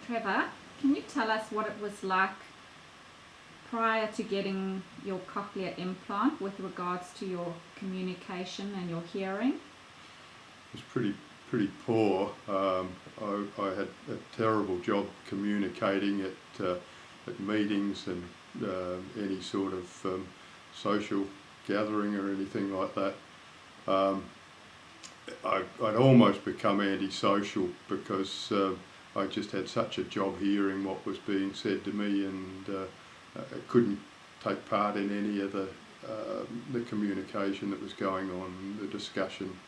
Trevor, can you tell us what it was like prior to getting your cochlear implant with regards to your communication and your hearing? It was pretty poor. I had a terrible job communicating at meetings and any sort of social gathering or anything like that. I'd almost become antisocial because I just had such a job hearing what was being said to me, and I couldn't take part in any of the communication that was going on, the discussion.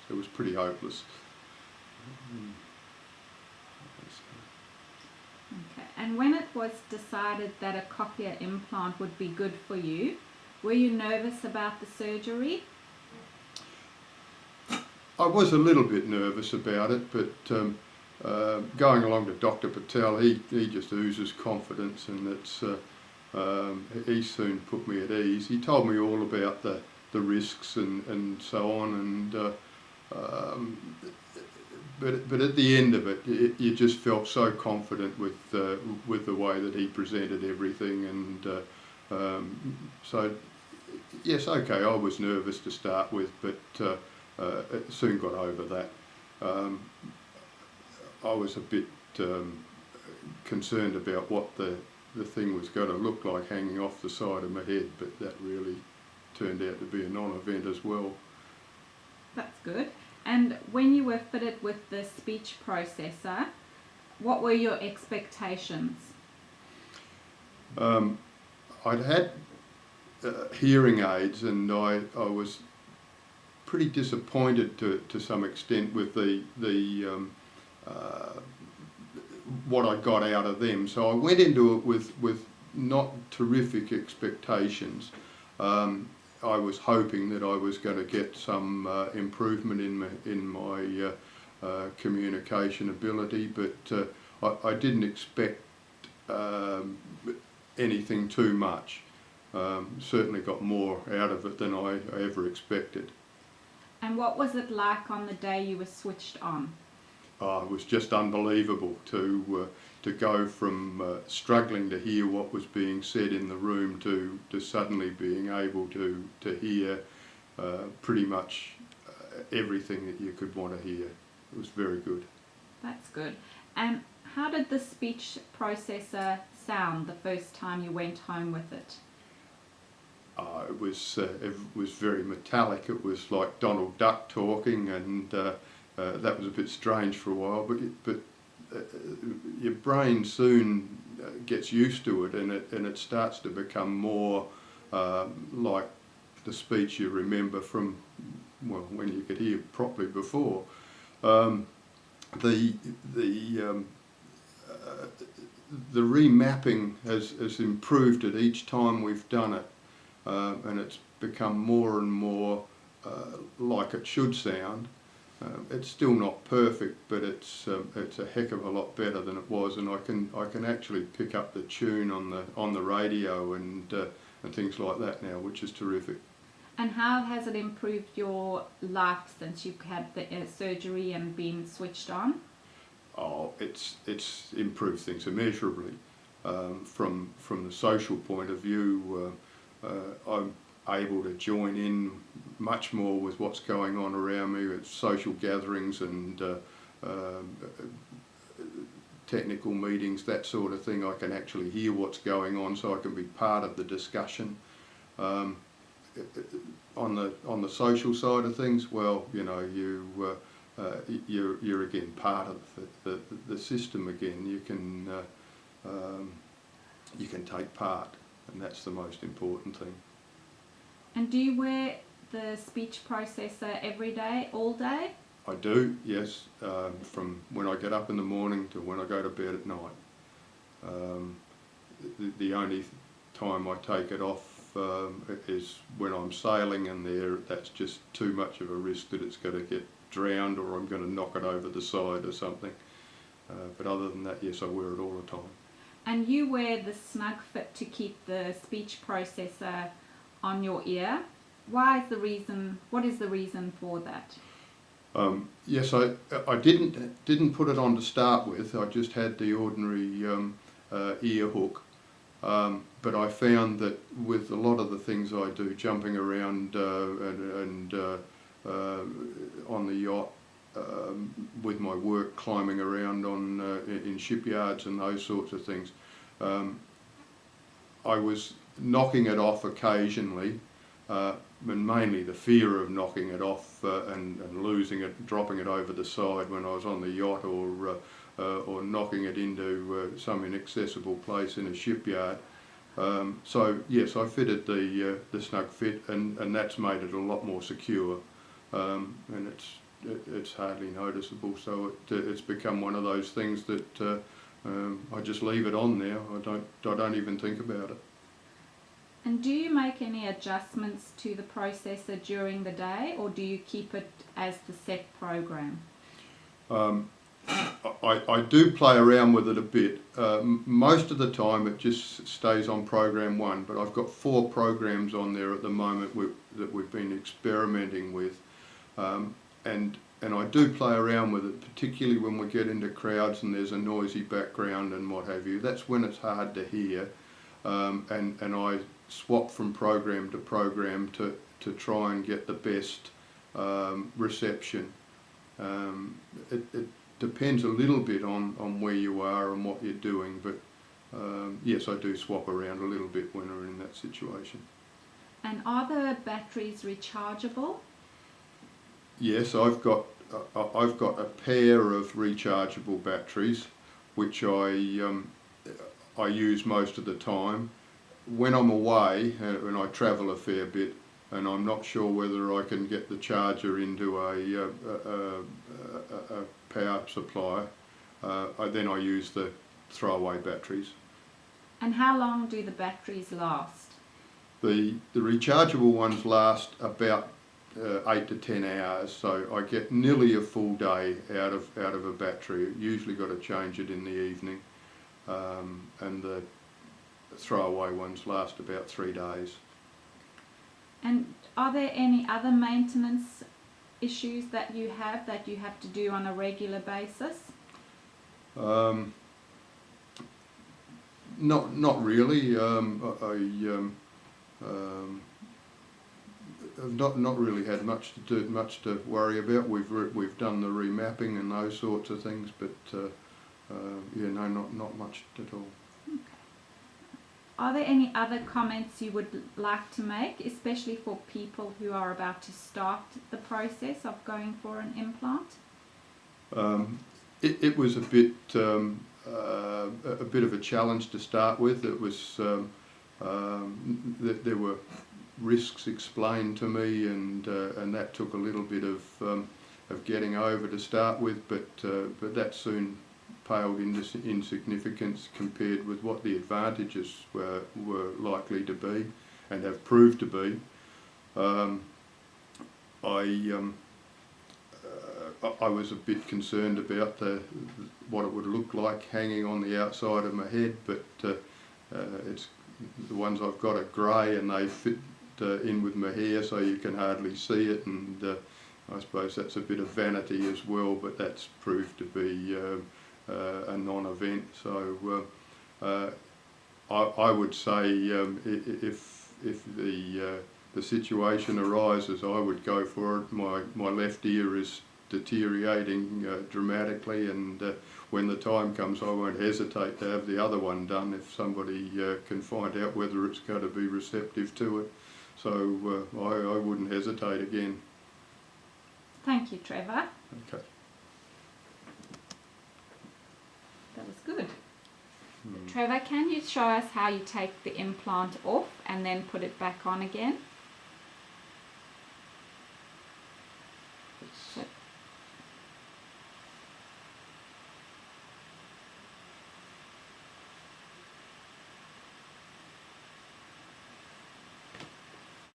It was pretty hopeless. Okay. And when it was decided that a cochlear implant would be good for you, were you nervous about the surgery? I was a little bit nervous about it, but going along to Dr. Patel, he just oozes confidence, and he soon put me at ease. He told me all about the risks and so on, and but at the end of it, you just felt so confident with the way that he presented everything, and so yes, okay, I was nervous to start with, but soon got over that. I was a bit concerned about what the thing was going to look like hanging off the side of my head, but that really turned out to be a non-event as well. That's good. And when you were fitted with the speech processor, what were your expectations? I'd had hearing aids, and I was pretty disappointed to some extent with what I got out of them. So I went into it with not terrific expectations. I was hoping that I was going to get some improvement in my communication ability, but I didn't expect anything too much. Certainly got more out of it than I ever expected. And what was it like on the day you were switched on? It was just unbelievable to go from struggling to hear what was being said in the room to suddenly being able to hear pretty much everything that you could want to hear. It was very good. That's good. And how did the speech processor sound the first time you went home with it? It was very metallic. It was like Donald Duck talking, and that was a bit strange for a while, but your brain soon gets used to it, and it starts to become more like the speech you remember from, well, when you could hear properly before. The remapping has improved it each time we've done it, and it's become more and more like it should sound. It's still not perfect, but it's a heck of a lot better than it was, and I can actually pick up the tune on the radio and things like that now, which is terrific. And how has it improved your life since you've had the surgery and been switched on? Oh, it's improved things immeasurably. From the social point of view, I'm able to join in much more with what's going on around me at social gatherings and technical meetings, that sort of thing. I can actually hear what's going on, so I can be part of the discussion. On the social side of things, well, you know, you're again part of the system again. You can take part, and that's the most important thing. And do you wear the speech processor every day, all day? I do, yes, from when I get up in the morning to when I go to bed at night. The only time I take it off is when I'm sailing, and that's just too much of a risk that it's going to get drowned or I'm going to knock it over the side or something. But other than that, yes, I wear it all the time. And you wear the snug fit to keep the speech processor on your ear. What is the reason for that? Yes, I didn't put it on to start with. I just had the ordinary ear hook. But I found that with a lot of the things I do, jumping around and on the yacht, with my work, climbing around on in shipyards and those sorts of things, I was knocking it off occasionally, and mainly the fear of knocking it off and losing it, dropping it over the side when I was on the yacht, or knocking it into some inaccessible place in a shipyard. So yes, I fitted the snug fit, and that's made it a lot more secure, and it's hardly noticeable. So it's become one of those things that I just leave it on now. I don't even think about it. And do you make any adjustments to the processor during the day, or do you keep it as the set program? I do play around with it a bit. Most of the time it just stays on program 1, but I've got 4 programs on there at the moment that we've been experimenting with, and I do play around with it, particularly when we get into crowds and there's a noisy background and what have you. That's when it's hard to hear, and I swap from program to program to try and get the best reception. It depends a little bit on where you are and what you're doing, but yes, I do swap around a little bit when we're in that situation. And are the batteries rechargeable? Yes, I've got a pair of rechargeable batteries, which I use most of the time. When I'm away, and I travel a fair bit, and I'm not sure whether I can get the charger into a power supply, then I use the throwaway batteries. And how long do the batteries last? The rechargeable ones last about 8 to 10 hours, so I get nearly a full day out of a battery. Usually got to change it in the evening, and the throwaway ones last about 3 days. And are there any other maintenance issues that you have to do on a regular basis? Not really. I've not really had much to worry about. We've done the remapping and those sorts of things, but yeah, no, not much at all. Okay. Are there any other comments you would like to make, especially for people who are about to start the process of going for an implant? It was a bit of a challenge to start with. It was there were risks explained to me, and that took a little bit of getting over to start with, but that soon paled into insignificance compared with what the advantages were likely to be and have proved to be. I was a bit concerned about what it would look like hanging on the outside of my head, but it's the ones I've got are grey and they fit in with my hair, so you can hardly see it, and I suppose that's a bit of vanity as well, but that's proved to be a non-event. So I would say if the situation arises, I would go for it. My left ear is deteriorating dramatically, and when the time comes, I won't hesitate to have the other one done if somebody can find out whether it's going to be receptive to it. So I wouldn't hesitate again. Thank you, Trevor. Okay. That was good. Trevor, can you show us how you take the implant off and then put it back on again?